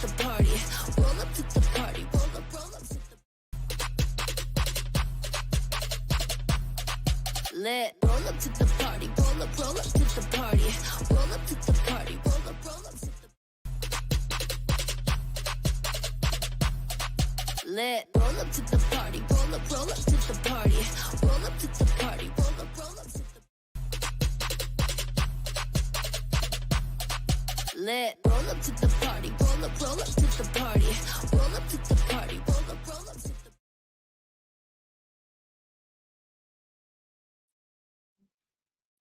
the party. Roll up to the party. Roll up to the lit. Roll up to the party. Roll up to the party. Roll up to the party. Roll up to the lit. Roll up to the party. Roll up to the party. Roll up to the party. Roll up to the lit. Roll up to the party. Roll up to the party. Roll up to the party. Roll up to the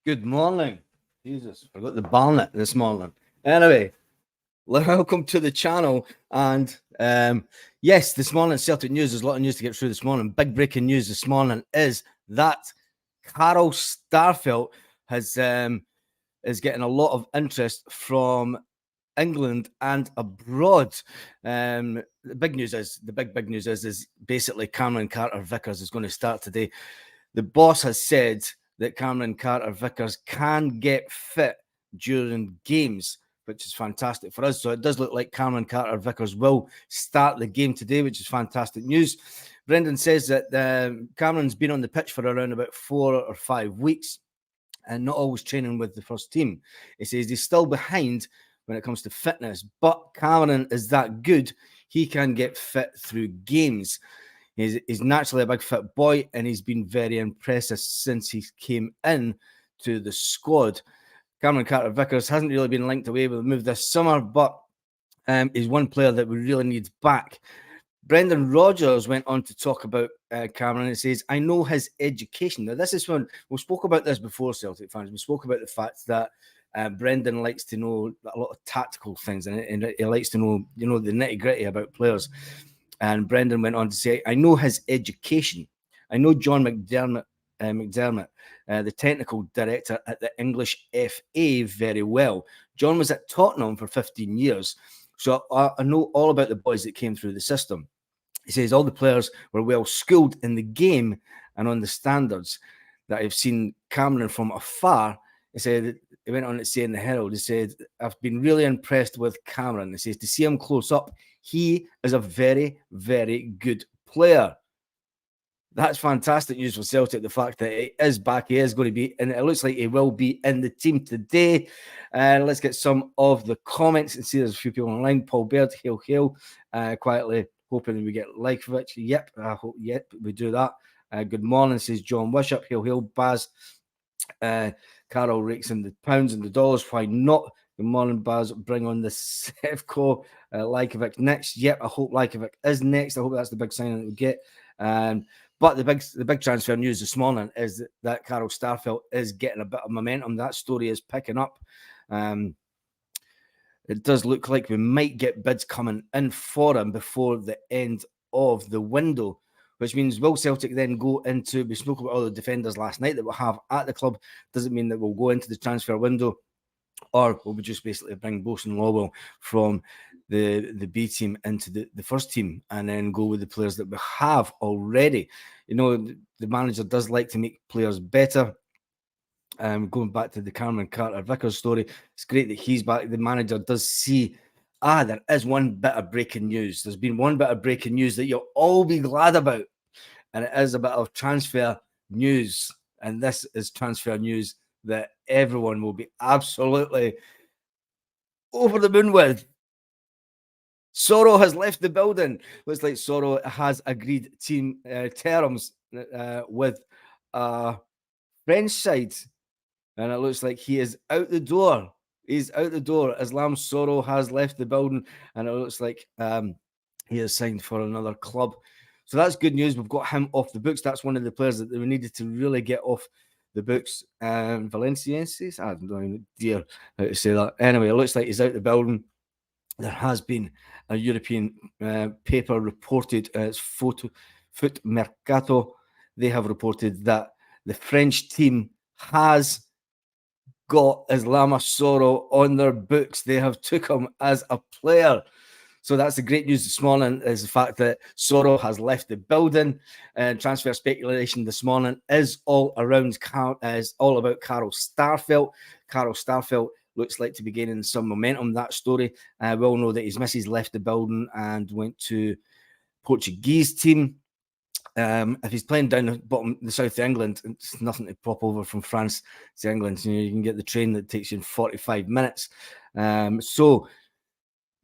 Good morning. Jesus, I got the barnet this morning. Anyway, welcome to the channel. And yes, this morning, Celtic news. There's a lot of news to get through this morning. Big breaking news this morning is that Carl Starfelt is getting a lot of interest from England and abroad. The big news is basically Cameron Carter-Vickers is going to start today. The boss has said that Cameron Carter-Vickers can get fit during games, which is fantastic for us. So it does look like Cameron Carter-Vickers will start the game today, which is fantastic news. Brendan says that Cameron's been on the pitch for around about 4 or 5 weeks and not always training with the first team. He says he's still behind when it comes to fitness, but Cameron is that good. He can get fit through games. He's naturally a big fit boy, and he's been very impressive since he came in to the squad. Cameron Carter-Vickers hasn't really been linked away with a move this summer, but he's one player that we really need back. Brendan Rodgers went on to talk about Cameron and says, I know his education. Now, this is when we spoke about this before, Celtic fans. We spoke about the fact that Brendan likes to know a lot of tactical things, and he likes to know, the nitty-gritty about players. And Brendan went on to say, I know his education. I know John McDermott, the technical director at the English FA, very well. John was at Tottenham for 15 years. So I know all about the boys that came through the system. He says all the players were well schooled in the game and on the standards. That I've seen Cameron from afar. He said, he went on to say in the Herald, he said, I've been really impressed with Cameron. He says, to see him close up, he is a very, very good player. That's fantastic news for Celtic, the fact that he is back. He is going to be, and it looks like he will be in the team today. Let's get some of the comments and see there's a few people online. Paul Baird, hail, quietly hoping we get Lajkovic. Yep, I hope, yep, we do that. Good morning, says John Wishop. Hail, Baz. Carol rakes in the pounds and the dollars. Why not? Good morning, Baz. Bring on the Sevco. Lajkovic next. Yep, I hope Lajkovic is next. I hope that's the big signing that we get. But the big transfer news this morning is that Carl Starfelt is getting a bit of momentum. That story is picking up. It does look like we might get bids coming in for him before the end of the window, which means will Celtic then go into, we spoke about all the defenders last night that we'll have at the club. Doesn't mean that we'll go into the transfer window, or will we just basically bring Bosun Lowell from the B team into the first team and then go with the players that we have already. The manager does like to make players better. Going back to the Cameron Carter-Vickers story, it's great that he's back. The manager does see, there is one bit of breaking news. There's been one bit of breaking news that you'll all be glad about, and it is a bit of transfer news. And this is transfer news that everyone will be absolutely over the moon with. Soro has left the building. Looks like Soro has agreed team terms with French side. And it looks like he is out the door. He's out the door. Islam Soro has left the building. And it looks like he has signed for another club. So that's good news. We've got him off the books. That's one of the players that we needed to really get off the books. Valenciennes? I don't even dare how to say that. Anyway, it looks like he's out the building. There has been a European paper reported as Foot Mercato. They have reported that the French team has got Islam Soro on their books. They have took him as a player. So that's the great news this morning, is the fact that Soro has left the building. Transfer speculation this morning is all about Carl Starfelt. Carl Starfelt looks like to be gaining some momentum. That story. We all know that his missus left the building and went to Portuguese team. If he's playing down the bottom, the south of England, it's nothing to pop over from France to England. You can get the train that takes you in 45 minutes. So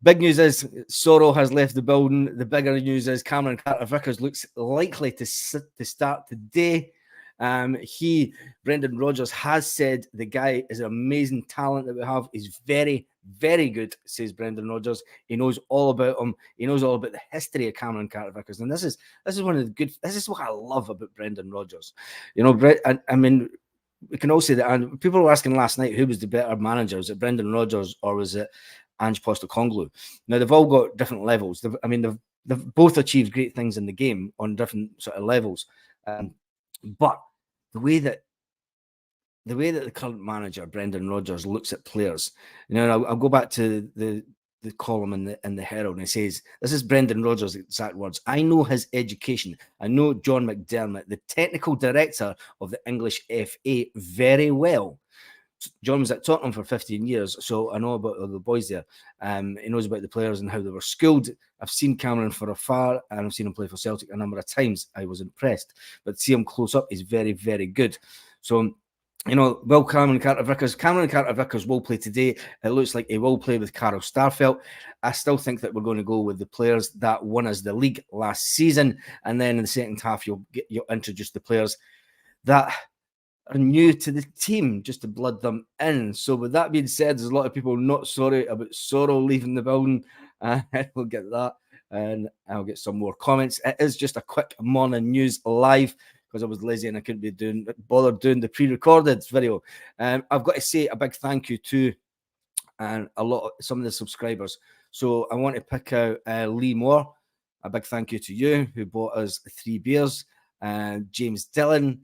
big news is Soro has left the building. The bigger news is Cameron Carter-Vickers looks likely to start today. Brendan Rodgers has said the guy is an amazing talent that we have. He's very, very good, says Brendan Rodgers. He knows all about him. He knows all about the history of Cameron Carter-Vickers. And this is one of the good, this is what I love about Brendan Rodgers. I mean, we can all say that, and people were asking last night who was the better manager. Was it Brendan Rodgers or was it Ange Postecoglou? Now, they've all got different levels. They've both achieved great things in the game on different sort of levels. But the way that the current manager, Brendan Rodgers, looks at players, I'll go back to the column in the Herald, and it says, this is Brendan Rodgers' exact words: "I know his education. I know John McDermott, the technical director of the English FA, very well. John was at Tottenham for 15 years, so I know about the boys there. He knows about the players and how they were schooled. I've seen Cameron from afar, and I've seen him play for Celtic a number of times. I was impressed, but to see him close up, he's very, very good." So, will Cameron Carter-Vickers will play today. It looks like he will play with Carl Starfelt. I still think that we're going to go with the players that won us the league last season, and then in the second half, you'll introduce the players that are new to the team, just to blood them in. So with that being said, there's a lot of people not sorry about Soro leaving the building. We'll get that, and I'll get some more comments. It is just a quick morning news live because I was lazy and I couldn't be bothered doing the pre-recorded video. I've got to say a big thank you to some of the subscribers. So I want to pick out Lee Moore. A big thank you to you, who bought us 3 beers. James Dillon,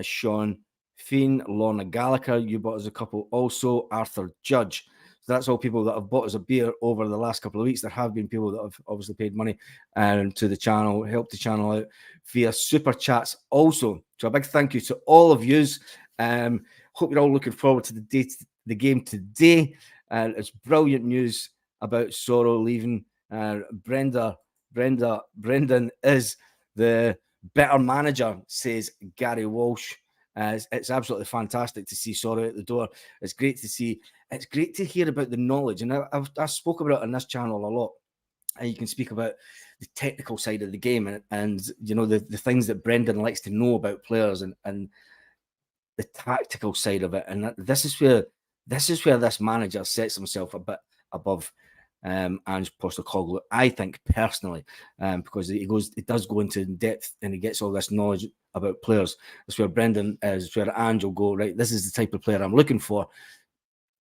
Sean Fiend, Lorna Gallagher, you bought us a couple also. Arthur Judge. So that's all people that have bought us a beer over the last couple of weeks. There have been people that have obviously paid money to the channel, helped the channel out via super chats also. So a big thank you to all of yous. Hope you're all looking forward to the game today. It's brilliant news about Soro leaving. Brendan is the better manager, says Gary Walsh. It's absolutely fantastic to see Soro at the door. It's great to see. It's great to hear about the knowledge, and I spoke about it on this channel a lot. And you can speak about the technical side of the game, and the things that Brendan likes to know about players, and the tactical side of it. And this is where this manager sets himself a bit above Ange Postecoglou, I think, personally, because he does go into depth and he gets all this knowledge about players. That's where Brendan is, where Ange will go, right, this is the type of player I'm looking for.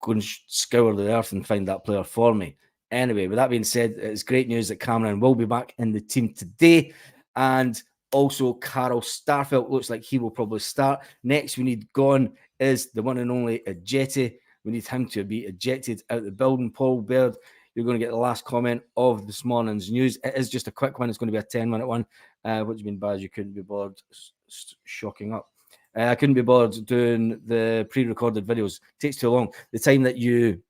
Go and scour the earth and find that player for me. Anyway, with that being said, it's great news that Cameron will be back in the team today. And also, Carl Starfelt looks like he will probably start. Next, we need gone is the one and only Ajeti. We need him to be ejected out of the building. Paul Baird, you're going to get the last comment of this morning's news. It is just a quick one. It's going to be a 10-minute one. What do you mean, Baz? You couldn't be bothered shocking up. I couldn't be bothered doing the pre-recorded videos. It takes too long. The time that you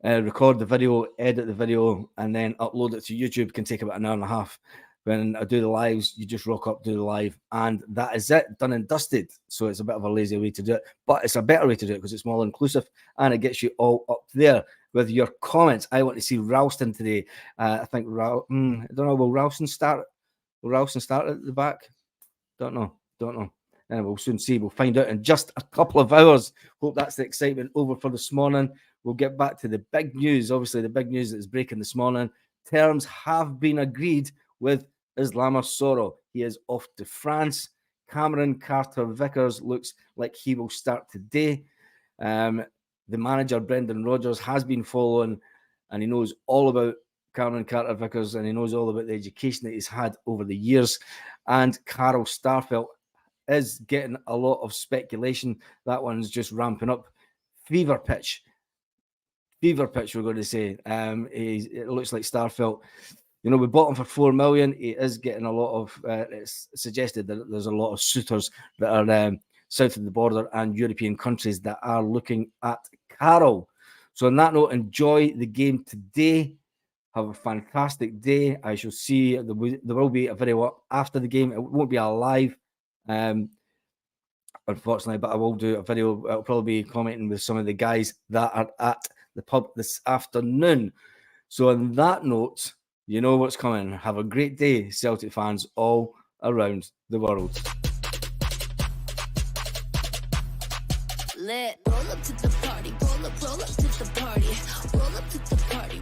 record the video, edit the video, and then upload it to YouTube can take about an hour and a half. When I do the lives, you just rock up, do the live, and that is it, done and dusted. So it's a bit of a lazy way to do it, but it's a better way to do it because it's more inclusive and it gets you all up there with your comments. I want to see Ralston today. I think I don't know. Will Ralston start? Will Ralston start at the back? Don't know. And we'll soon see. We'll find out in just a couple of hours. Hope that's the excitement over for this morning. We'll get back to the big news. Obviously, the big news that is breaking this morning. Terms have been agreed with Islamah Soro. He is off to France. Cameron Carter-Vickers looks like he will start today. The manager, Brendan Rodgers, has been following, and he knows all about Cameron Carter-Vickers, and he knows all about the education that he's had over the years. And Carl Starfelt is getting a lot of speculation. That one's just ramping up. Fever pitch, we're going to say. It looks like Starfelt, we bought him for 4 million. He is getting a lot of, it's suggested that there's a lot of suitors that are south of the border and European countries that are looking at Carroll. So on that note, enjoy the game today. Have a fantastic day. I shall see there will be a video after the game. It won't be a live, unfortunately, but I will do a video. I'll probably be commenting with some of the guys that are at the pub this afternoon. So on that note, you know what's coming. Have a great day, Celtic fans all around the world. Lit. Roll up to the party, roll up to the party.